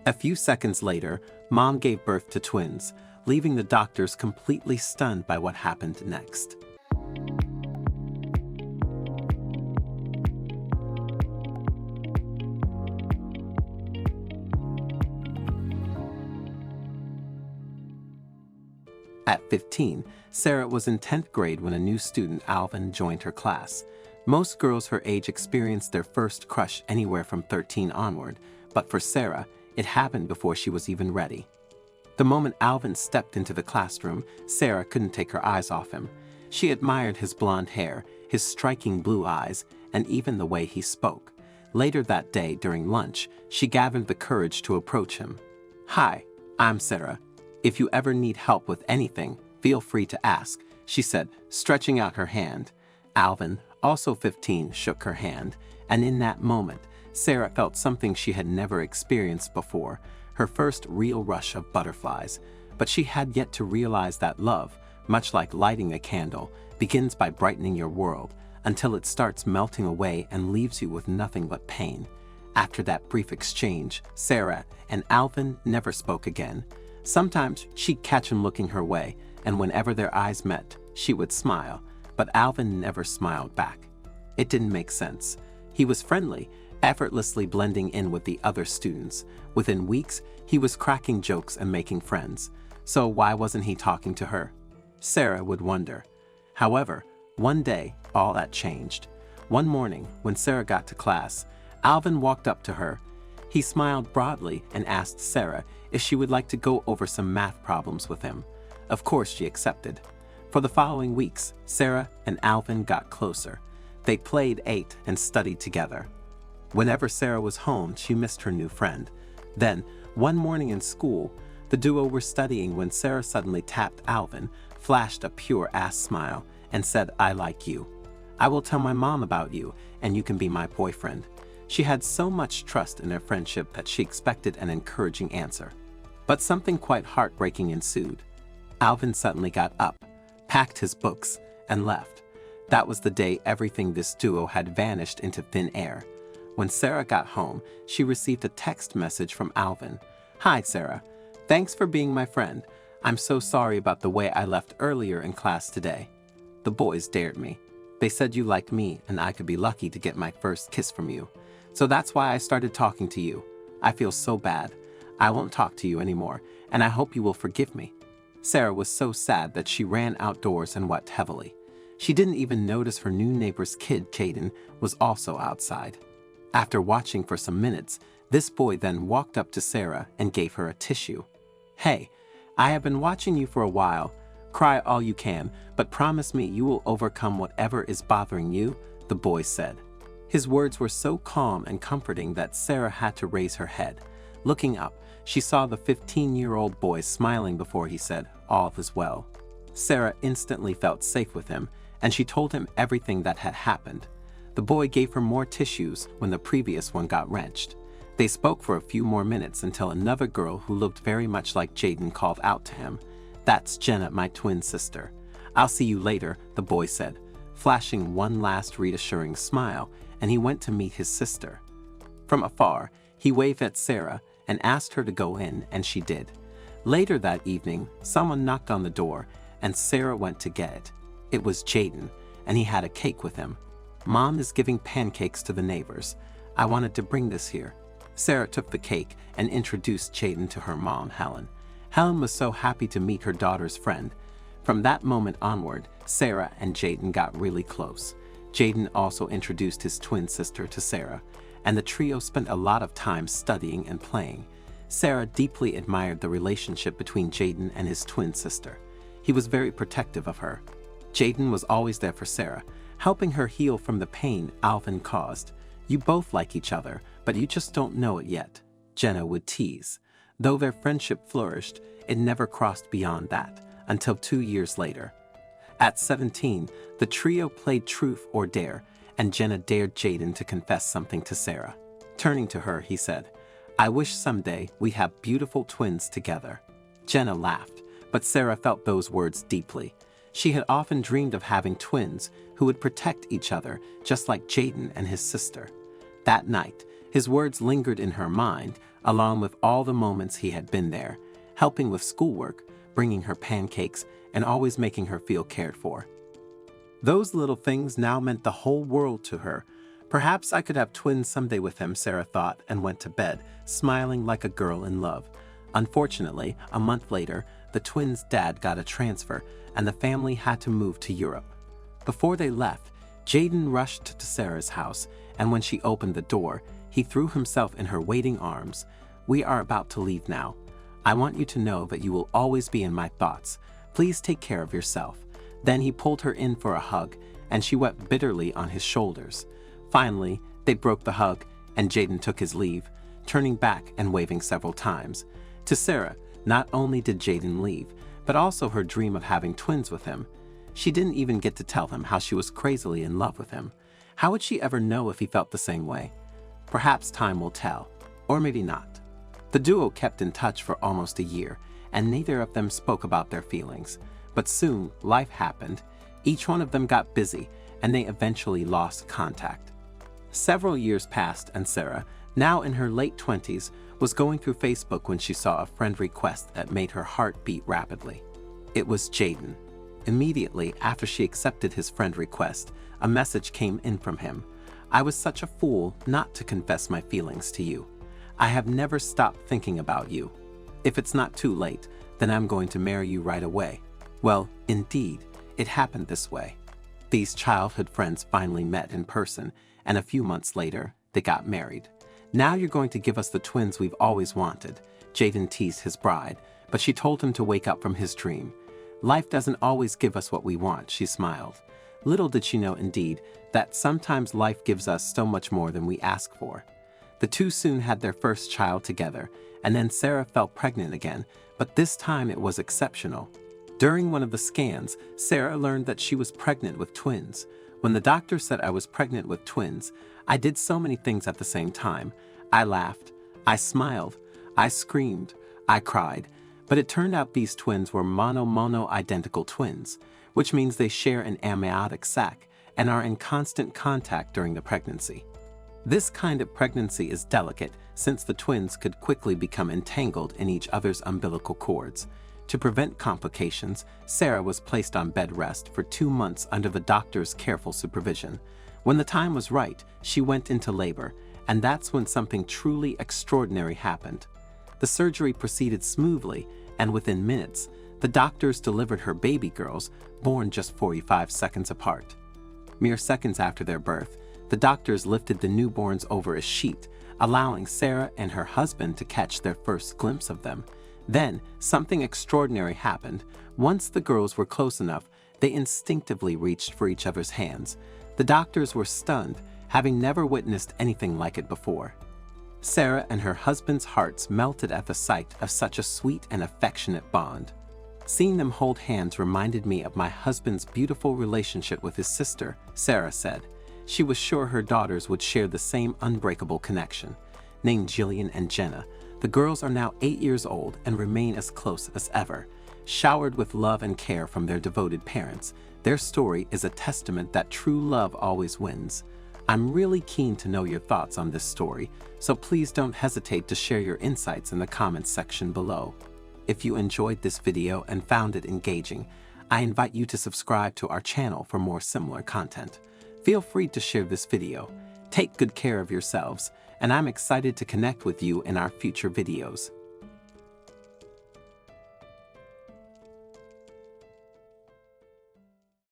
A few seconds later, Mom gave birth to twins, leaving the doctors completely stunned by what happened next. At 15, Sarah was in 10th grade when a new student, Alvin, joined her class. Most girls her age experienced their first crush anywhere from 13 onward, but for Sarah, it happened before she was even ready. The moment Alvin stepped into the classroom, Sarah couldn't take her eyes off him. She admired his blonde hair, his striking blue eyes, and even the way he spoke. Later that day, during lunch, she gathered the courage to approach him. "Hi, I'm Sarah. If you ever need help with anything, feel free to ask," she said, stretching out her hand. Alvin, also 15, shook her hand, and in that moment, Sarah felt something she had never experienced before, her first real rush of butterflies. But she had yet to realize that love, much like lighting a candle, begins by brightening your world until it starts melting away and leaves you with nothing but pain. After that brief exchange, Sarah and Alvin never spoke again. Sometimes she'd catch him looking her way, and whenever their eyes met, she would smile, but Alvin never smiled back. It didn't make sense. He was friendly, effortlessly blending in with the other students. Within weeks, he was cracking jokes and making friends. So why wasn't he talking to her? Sarah would wonder. However, one day, all that changed. One morning, when Sarah got to class, Alvin walked up to her. He smiled broadly and asked Sarah if she would like to go over some math problems with him. Of course, she accepted. For the following weeks, Sarah and Alvin got closer. They played, ate, and studied together. Whenever Sarah was home, she missed her new friend. Then, one morning in school, the duo were studying when Sarah suddenly tapped Alvin, flashed a pure-ass smile, and said, "I like you. I will tell my mom about you, and you can be my boyfriend." She had so much trust in their friendship that she expected an encouraging answer. But something quite heartbreaking ensued. Alvin suddenly got up, packed his books, and left. That was the day everything this duo had vanished into thin air. When Sarah got home, she received a text message from Alvin. "Hi, Sarah. Thanks for being my friend. I'm so sorry about the way I left earlier in class today. The boys dared me. They said you liked me and I could be lucky to get my first kiss from you. So that's why I started talking to you. I feel so bad. I won't talk to you anymore, and I hope you will forgive me." Sarah was so sad that she ran outdoors and wept heavily. She didn't even notice her new neighbor's kid, Jaden, was also outside. After watching for some minutes, this boy then walked up to Sarah and gave her a tissue. "Hey, I have been watching you for a while. Cry all you can, but promise me you will overcome whatever is bothering you," the boy said. His words were so calm and comforting that Sarah had to raise her head. Looking up, she saw the 15-year-old boy smiling before he said, "All is well." Sarah instantly felt safe with him, and she told him everything that had happened. The boy gave her more tissues when the previous one got wrenched. They spoke for a few more minutes until another girl who looked very much like Jaden called out to him, "That's Jenna, my twin sister. I'll see you later," the boy said, flashing one last reassuring smile, and he went to meet his sister. From afar, he waved at Sarah and asked her to go in, and she did. Later that evening, someone knocked on the door, and Sarah went to get it. It was Jaden, and he had a cake with him. "Mom is giving pancakes to the neighbors. I wanted to bring this here." Sarah took the cake and introduced Jaden to her mom, Helen. Helen was so happy to meet her daughter's friend. From that moment onward, Sarah and Jaden got really close. Jaden also introduced his twin sister to Sarah, and the trio spent a lot of time studying and playing. Sarah deeply admired the relationship between Jaden and his twin sister. He was very protective of her. Jaden was always there for Sarah, helping her heal from the pain Alvin caused. "You both like each other, but you just don't know it yet," Jenna would tease. Though their friendship flourished, it never crossed beyond that, until 2 years later. At 17, the trio played Truth or Dare, and Jenna dared Jaden to confess something to Sarah. Turning to her, he said, "I wish someday we have beautiful twins together." Jenna laughed, but Sarah felt those words deeply. She had often dreamed of having twins who would protect each other, just like Jaden and his sister. That night, his words lingered in her mind along with all the moments he had been there, helping with schoolwork, bringing her pancakes, and always making her feel cared for. Those little things now meant the whole world to her. Perhaps I could have twins someday with him, Sarah thought, and went to bed, smiling like a girl in love. Unfortunately, a month later, the twins' dad got a transfer, and the family had to move to Europe. Before they left, Jaden rushed to Sarah's house, and when she opened the door, he threw himself in her waiting arms. "We are about to leave now. I want you to know that you will always be in my thoughts. Please take care of yourself." Then he pulled her in for a hug, and she wept bitterly on his shoulders. Finally, they broke the hug, and Jaden took his leave, turning back and waving several times. To Sarah, not only did Jaden leave, but also her dream of having twins with him. She didn't even get to tell him how she was crazily in love with him. How would she ever know if he felt the same way? Perhaps time will tell, or maybe not. The duo kept in touch for almost a year, and neither of them spoke about their feelings. But soon, life happened. Each one of them got busy, and they eventually lost contact. Several years passed, and Sarah, now in her late 20s, was going through Facebook when she saw a friend request that made her heart beat rapidly. It was Jaden. Immediately after she accepted his friend request, a message came in from him. "I was such a fool not to confess my feelings to you. I have never stopped thinking about you. If it's not too late, then I'm going to marry you right away." Well, indeed, it happened this way. These childhood friends finally met in person, and a few months later, they got married. "Now you're going to give us the twins we've always wanted," Jaden teased his bride, but she told him to wake up from his dream. "Life doesn't always give us what we want," she smiled. Little did she know, indeed, that sometimes life gives us so much more than we ask for. The two soon had their first child together, and then Sarah fell pregnant again, but this time it was exceptional. During one of the scans, Sarah learned that she was pregnant with twins. When the doctor said I was pregnant with twins, I did so many things at the same time. I laughed, I smiled, I screamed, I cried, but it turned out these twins were mono-identical twins, which means they share an amniotic sac and are in constant contact during the pregnancy. This kind of pregnancy is delicate since the twins could quickly become entangled in each other's umbilical cords. To prevent complications, Sarah was placed on bed rest for 2 months under the doctor's careful supervision. When the time was right, she went into labor, and that's when something truly extraordinary happened. The surgery proceeded smoothly, and within minutes, the doctors delivered her baby girls, born just 45 seconds apart. Mere seconds after their birth, the doctors lifted the newborns over a sheet, allowing Sarah and her husband to catch their first glimpse of them. Then, something extraordinary happened. Once the girls were close enough, they instinctively reached for each other's hands. The doctors were stunned, having never witnessed anything like it before. Sarah and her husband's hearts melted at the sight of such a sweet and affectionate bond. "Seeing them hold hands reminded me of my husband's beautiful relationship with his sister," Sarah said. She was sure her daughters would share the same unbreakable connection. Named Jillian and Jenna, the girls are now 8 years old and remain as close as ever. Showered with love and care from their devoted parents, their story is a testament that true love always wins. I'm really keen to know your thoughts on this story, so please don't hesitate to share your insights in the comments section below. If you enjoyed this video and found it engaging, I invite you to subscribe to our channel for more similar content. Feel free to share this video. Take good care of yourselves, and I'm excited to connect with you in our future videos.